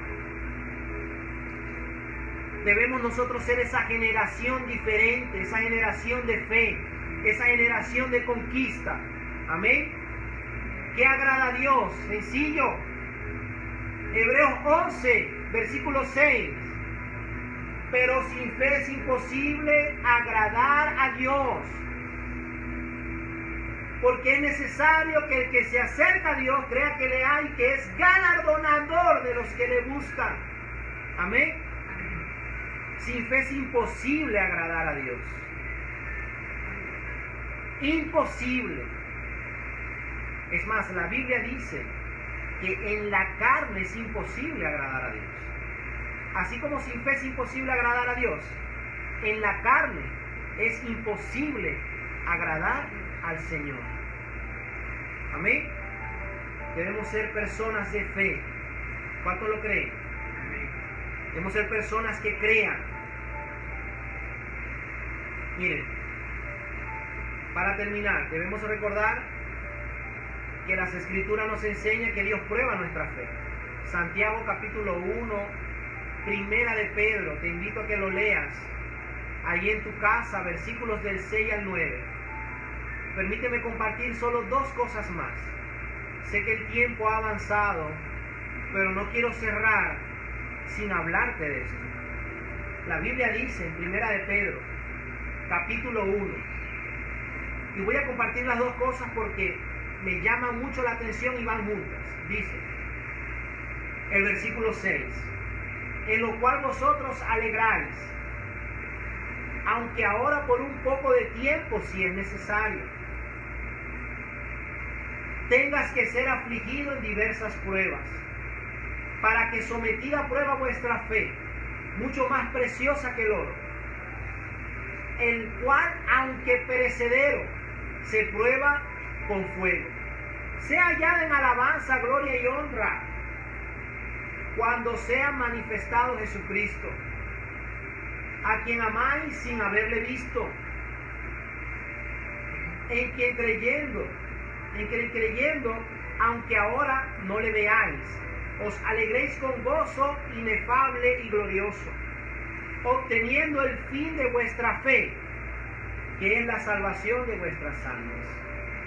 Debemos nosotros ser esa generación diferente, esa generación de fe, esa generación de conquista. Amén. ¿Qué agrada a Dios? Sencillo. Hebreos 11, versículo 6. Pero sin fe es imposible agradar a Dios. Porque es necesario que el que se acerca a Dios crea que le hay, que es galardonador de los que le buscan. Amén. Sin fe es imposible agradar a Dios. Imposible. Es más, la Biblia dice que en la carne es imposible agradar a Dios. Así como sin fe es imposible agradar a Dios, en la carne es imposible agradar al Señor. Amén. Debemos ser personas de fe. ¿Cuántos lo creen? Debemos ser personas que crean. Miren, para terminar, debemos recordar que las Escrituras nos enseñan que Dios prueba nuestra fe. Santiago capítulo 1, Primera de Pedro, te invito a que lo leas allí en tu casa, versículos del 6 al 9. Permíteme compartir solo dos cosas más. Sé que el tiempo ha avanzado, pero no quiero cerrar sin hablarte de esto. La Biblia dice en Primera de Pedro, capítulo 1, y voy a compartir las dos cosas porque me llaman mucho la atención y van juntas. Dice el versículo 6, en lo cual vosotros alegráis, aunque ahora por un poco de tiempo, si es necesario, tengas que ser afligido en diversas pruebas, para que sometida a prueba vuestra fe, mucho más preciosa que el oro, el cual, aunque perecedero, se prueba con fuego, sea hallada en alabanza, gloria y honra, cuando sea manifestado Jesucristo, a quien amáis sin haberle visto, en quien creyendo, aunque ahora no le veáis, os alegréis con gozo inefable y glorioso, obteniendo el fin de vuestra fe, que es la salvación de vuestras almas.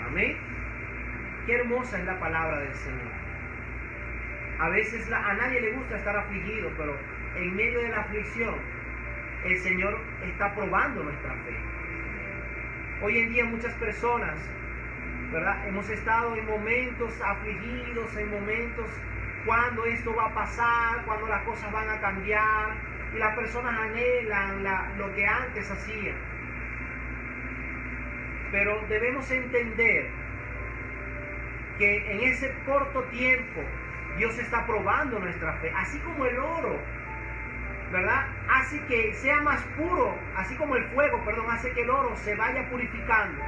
Amén. Qué hermosa es la palabra del Señor. A veces a nadie le gusta estar afligido, pero en medio de la aflicción el Señor está probando nuestra fe. Hoy en día muchas personas, ¿verdad?, hemos estado en momentos afligidos, en momentos cuando esto va a pasar, cuando las cosas van a cambiar, y las personas anhelan lo que antes hacían. Pero debemos entender que en ese corto tiempo Dios está probando nuestra fe, así como el oro, ¿verdad?, hace que sea más puro, así como el fuego, hace que el oro se vaya purificando.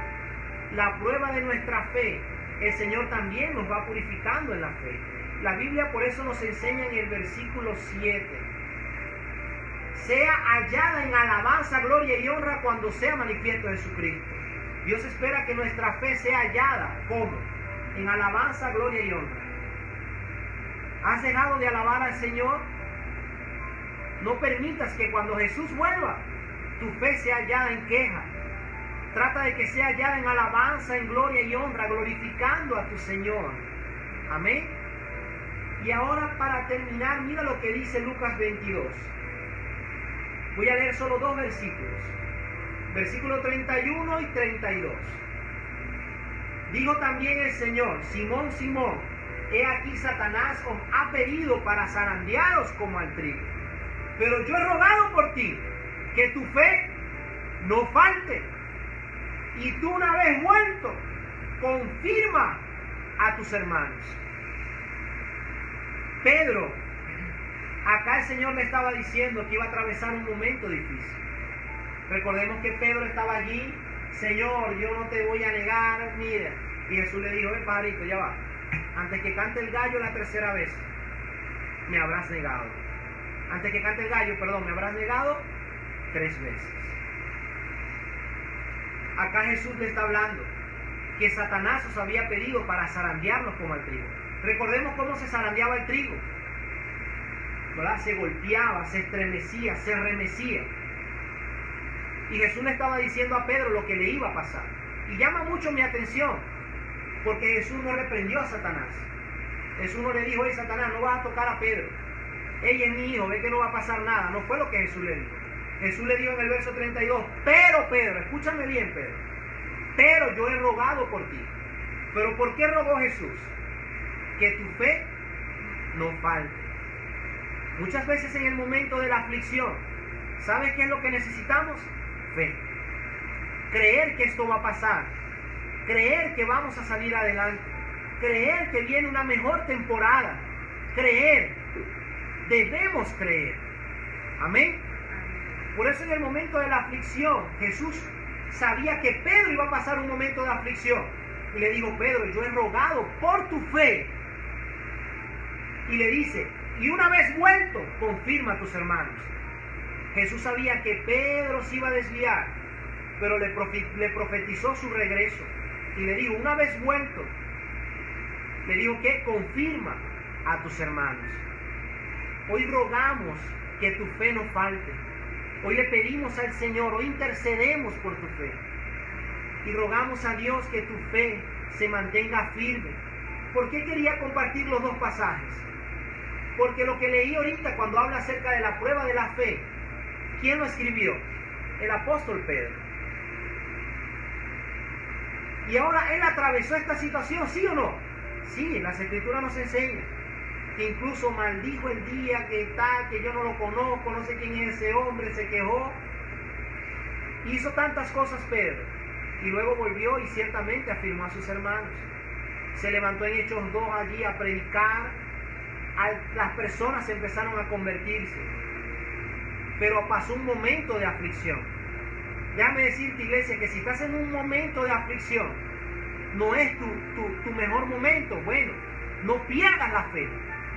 La prueba de nuestra fe, el Señor también nos va purificando en la fe. La Biblia por eso nos enseña en el versículo 7, sea hallada en alabanza, gloria y honra cuando sea manifiesto Jesucristo. Dios espera que nuestra fe sea hallada, ¿cómo? En alabanza, gloria y honra. ¿Has dejado de alabar al Señor? No permitas que cuando Jesús vuelva, tu fe sea hallada en queja. Trata de que sea hallada en alabanza, en gloria y honra, glorificando a tu Señor. Amén. Y ahora, para terminar, mira lo que dice Lucas 22. Voy a leer solo dos versículos. Versículo 31 y 32. Dijo también el Señor: Simón, Simón, he aquí Satanás os ha pedido para zarandearos como al trigo. Pero yo he rogado por ti, que tu fe no falte. Y tú, una vez vuelto, confirma a tus hermanos. Pedro, acá el Señor le estaba diciendo que iba a atravesar un momento difícil. Recordemos que Pedro estaba allí: Señor, yo no te voy a negar, mira. Y Jesús le dijo: pajarito, ya va. Antes que cante el gallo la tercera vez, me habrás negado. Antes que cante el gallo, me habrás negado 3 veces. Acá Jesús le está hablando que Satanás os había pedido para zarandearlos como al trigo. Recordemos cómo se zarandeaba el trigo, ¿verdad? Se golpeaba, se estremecía, se remecía. Y Jesús le estaba diciendo a Pedro lo que le iba a pasar. Y llama mucho mi atención, porque Jesús no reprendió a Satanás. Jesús no le dijo: hey, Satanás, no vas a tocar a Pedro. Ella es mi hijo, ve que no va a pasar nada. No fue lo que Jesús le dijo. Jesús le dijo en el verso 32, pero Pedro, escúchame bien, Pedro, pero yo he rogado por ti. ¿Pero por qué rogó Jesús? Que tu fe no falte. Muchas veces en el momento de la aflicción, ¿sabes qué es lo que necesitamos? Fe. Creer que esto va a pasar. Creer que vamos a salir adelante. Creer que viene una mejor temporada. Creer. Debemos creer. Amén. Por eso en el momento de la aflicción, Jesús sabía que Pedro iba a pasar un momento de aflicción. Y le dijo: Pedro, yo he rogado por tu fe. Y le dice: y una vez vuelto, confirma a tus hermanos. Jesús sabía que Pedro se iba a desviar, pero le profetizó su regreso. Y le dijo: una vez vuelto, le dijo que confirma a tus hermanos. Hoy rogamos que tu fe no falte. Hoy le pedimos al Señor, hoy intercedemos por tu fe. Y rogamos a Dios que tu fe se mantenga firme. ¿Por qué quería compartir los dos pasajes? Porque lo que leí ahorita cuando habla acerca de la prueba de la fe, ¿quién lo escribió? El apóstol Pedro. Y ahora él atravesó esta situación, ¿sí o no? Sí, las escrituras nos enseñan que incluso maldijo el día que tal, que yo no lo conozco, no sé quién es ese hombre, se quejó. Hizo tantas cosas Pedro. Y luego volvió y ciertamente afirmó a sus hermanos. Se levantó en Hechos 2 allí a predicar. Las personas empezaron a convertirse. Pero pasó un momento de aflicción. Déjame decirte, iglesia, que si estás en un momento de aflicción, no es tu mejor momento. Bueno, no pierdas la fe.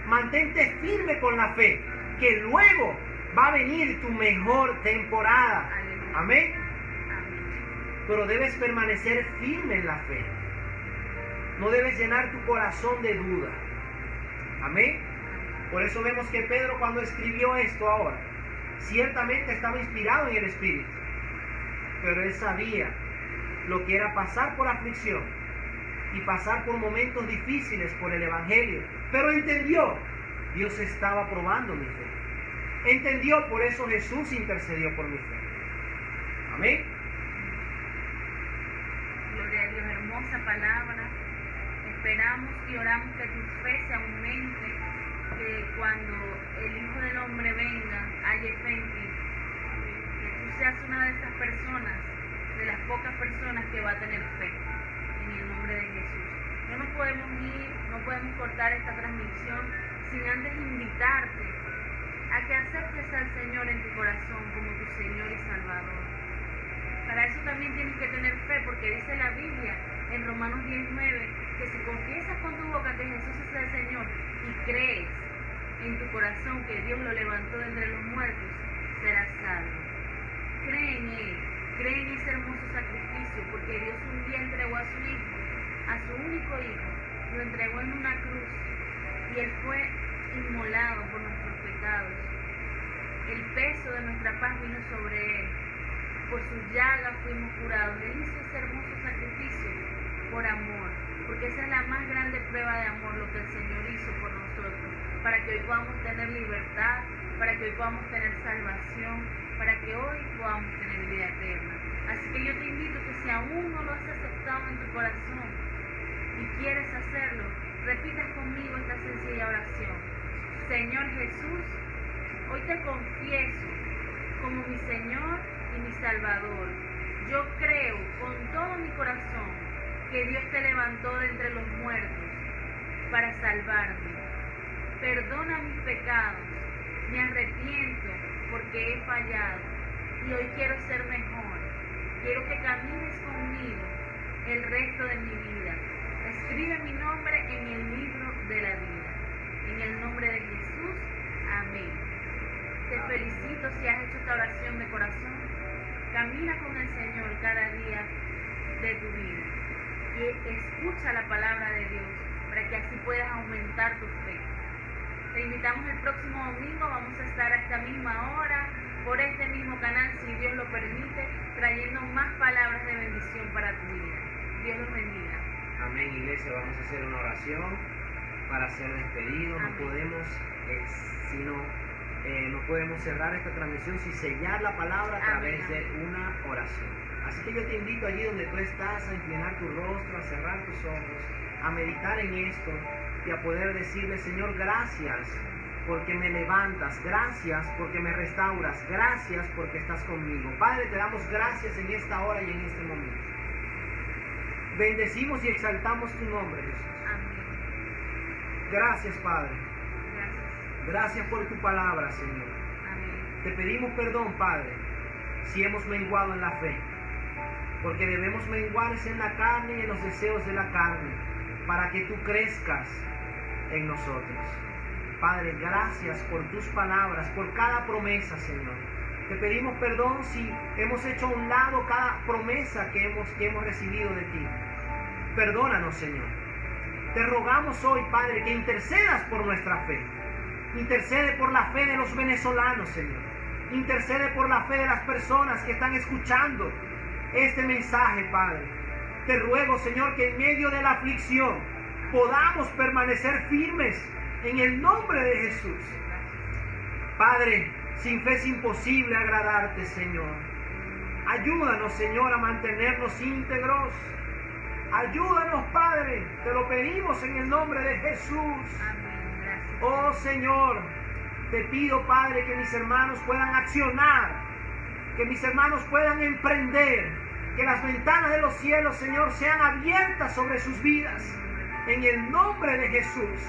Mantente firme con la fe, que luego va a venir tu mejor temporada. Amén. Pero debes permanecer firme en la fe. No debes llenar tu corazón de duda. Amén. Por eso vemos que Pedro, cuando escribió esto ahora, ciertamente estaba inspirado en el Espíritu, pero él sabía lo que era pasar por aflicción y pasar por momentos difíciles por el Evangelio. Pero entendió, Dios estaba probando mi fe. Entendió, por eso Jesús intercedió por mi fe. Amén. Gloria a Dios, hermosa palabra. Esperamos y oramos que tu fe se aumente, que cuando el Hijo del Hombre venga, haya fe en ti. Que tú seas una de esas personas, de las pocas personas que va a tener fe, en el nombre de Jesús. No nos podemos ir, no podemos cortar esta transmisión sin antes invitarte a que aceptes al Señor en tu corazón como tu Señor y Salvador. Para eso también tienes que tener fe, porque dice la Biblia en Romanos 10:9 que si confiesas con tu boca que Jesús es el Señor y crees en tu corazón que Dios lo levantó de entre los muertos, serás salvo. Cree en Él, cree en ese hermoso sacrificio, porque Dios un día entregó a su Hijo, a su único Hijo, lo entregó en una cruz y Él fue inmolado por nuestros pecados. El peso de nuestra paz vino sobre Él. Por sus llagas fuimos curados. Él hizo ese hermoso sacrificio por amor, porque esa es la más grande prueba de amor, lo que el Señor hizo por nosotros, para que hoy podamos tener libertad, para que hoy podamos tener salvación, para que hoy podamos tener vida eterna. Así que yo te invito que si aún no lo has aceptado en tu corazón y quieres hacerlo, repitas conmigo esta sencilla oración. Señor Jesús, hoy te confieso como mi Señor y mi Salvador. Yo creo con todo mi corazón que Dios te levantó de entre los muertos para salvarme. Perdona mis pecados, me arrepiento porque he fallado y hoy quiero ser mejor. Quiero que camines conmigo el resto de mi vida. Escribe mi nombre en el libro de la vida. En el nombre de Jesús, amén. Te felicito si has hecho esta oración de corazón. Camina con el Señor cada día de tu vida y escucha la palabra de Dios para que así puedas aumentar tu fe. Te invitamos el próximo domingo, vamos a estar a esta misma hora, por este mismo canal, si Dios lo permite, trayendo más palabras de bendición para tu vida. Dios los bendiga. Amén, iglesia. Vamos a hacer una oración para ser despedidos. No podemos, no podemos cerrar esta transmisión sin sellar la palabra a través de una oración. Así que yo te invito allí donde tú estás a inclinar tu rostro, a cerrar tus ojos, a meditar en esto y a poder decirle: Señor, gracias porque me levantas, gracias porque me restauras, gracias porque estás conmigo. Padre, te damos gracias en esta hora y en este momento. Bendecimos y exaltamos tu nombre, Jesús. Amén. Gracias, Padre. Gracias. Gracias por tu palabra, Señor. Amén. Te pedimos perdón, Padre, si hemos menguado en la fe, porque debemos menguarse en la carne y en los deseos de la carne, para que tú crezcas en nosotros. Padre, gracias por tus palabras, por cada promesa, Señor. Te pedimos perdón si hemos hecho a un lado cada promesa que hemos recibido de ti. Perdónanos, Señor. Te rogamos hoy, Padre, que intercedas por nuestra fe. Intercede por la fe de los venezolanos, Señor. Intercede por la fe de las personas que están escuchando este mensaje, Padre. Te ruego, Señor, que en medio de la aflicción podamos permanecer firmes en el nombre de Jesús. Padre, sin fe es imposible agradarte, Señor. Ayúdanos, Señor, a mantenernos íntegros. Ayúdanos, Padre. Te lo pedimos en el nombre de Jesús. Amén. Gracias. Oh, Señor, te pido, Padre, que mis hermanos puedan accionar, que mis hermanos puedan emprender, que las ventanas de los cielos, Señor, sean abiertas sobre sus vidas, en el nombre de Jesús.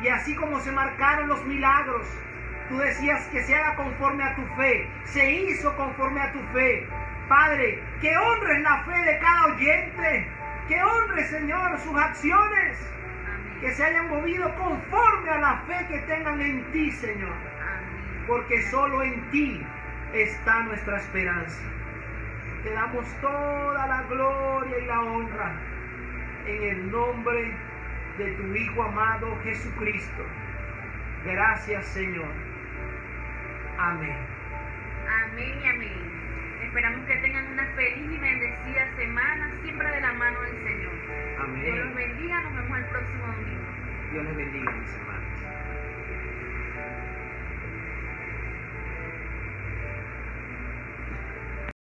Y así como se marcaron los milagros, tú decías que se haga conforme a tu fe, se hizo conforme a tu fe. Padre, que honres la fe de cada oyente, que honres, Señor, sus acciones, Amén. que se hayan movido conforme a la fe que tengan en ti, Señor, Amén. porque solo en ti está nuestra esperanza. Te damos toda la gloria y la honra en el nombre de tu Hijo amado Jesucristo. Gracias, Señor. Amén. Amén y amén. Esperamos que tengan una feliz y bendecida semana, siempre de la mano del Señor. Amén. Dios los bendiga. Nos vemos el próximo domingo. Dios les bendiga, mis hermanos.